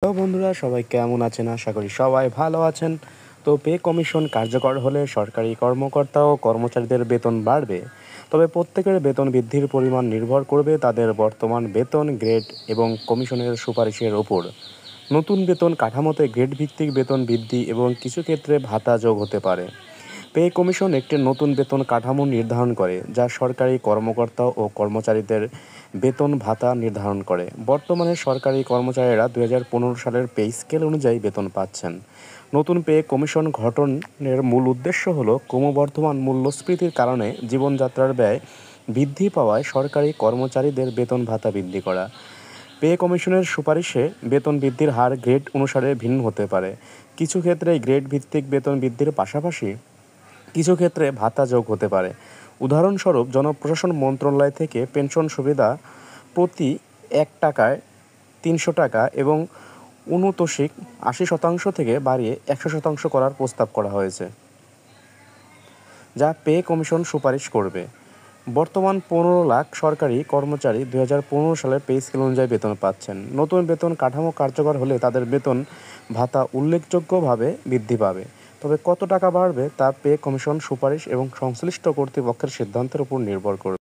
Hello বন্ধুরা, সবাই কেমন আছেন? আশা করি সবাই ভালো আছেন। তো পে কমিশন কার্যকর হলে সরকারি কর্মকর্তা ও কর্মচারীদের বেতন বাড়বে। তবে প্রত্যেকের বেতন বৃদ্ধির পরিমাণ নির্ভর করবে তাদের বর্তমান বেতন, গ্রেড এবং কমিশনের সুপারিশের ওপর। নতুন বেতন কাঠামোতে গ্রেড ভিত্তিক বেতন বৃদ্ধি এবং কিছু ক্ষেত্রে ভাতা যোগ হতে পারে। পে কমিশন একটি নতুন বেতন কাঠামো নির্ধারণ করে, যা সরকারি কর্মকর্তা ও কর্মচারীদের বেতন ভাতা নির্ধারণ করে। বর্তমানে সরকারি কর্মচারীরা 2015 সালের পে স্কেল অনুযায়ী বেতন পাচ্ছেন। নতুন পে কমিশন গঠনের মূল উদ্দেশ্য হল ক্রমবর্ধমান মূল্যস্ফীতির কারণে জীবনযাত্রার ব্যয় বৃদ্ধি পাওয়ায় সরকারি কর্মচারীদের বেতন ভাতা বৃদ্ধি করা। পে কমিশনের সুপারিশে বেতন বৃদ্ধির হার গ্রেড অনুসারে ভিন্ন হতে পারে। কিছু ক্ষেত্রে গ্রেড ভিত্তিক বেতন বৃদ্ধির পাশাপাশি কিছু ক্ষেত্রে ভাতা যোগ হতে পারে। উদাহরণস্বরূপ, জনপ্রশাসন মন্ত্রণালয় থেকে পেনশন সুবিধা প্রতি 1 টাকায় 300 টাকা এবং অনুতোষিক 80% থেকে বাড়িয়ে 100% করার প্রস্তাব করা হয়েছে, যা পে কমিশন সুপারিশ করবে। বর্তমান 15 লাখ সরকারি কর্মচারী 2015 সালের পে স্কেল অনুযায়ী বেতন পাচ্ছেন। নতুন বেতন কাঠামো কার্যকর হলে তাদের বেতন ভাতা উল্লেখযোগ্যভাবে বৃদ্ধি পাবে। তবে কত টাকা বাড়বে তা পে কমিশন সুপারিশ এবং সংশ্লিষ্ট কর্তৃপক্ষের সিদ্ধান্তের উপর নির্ভর করবে।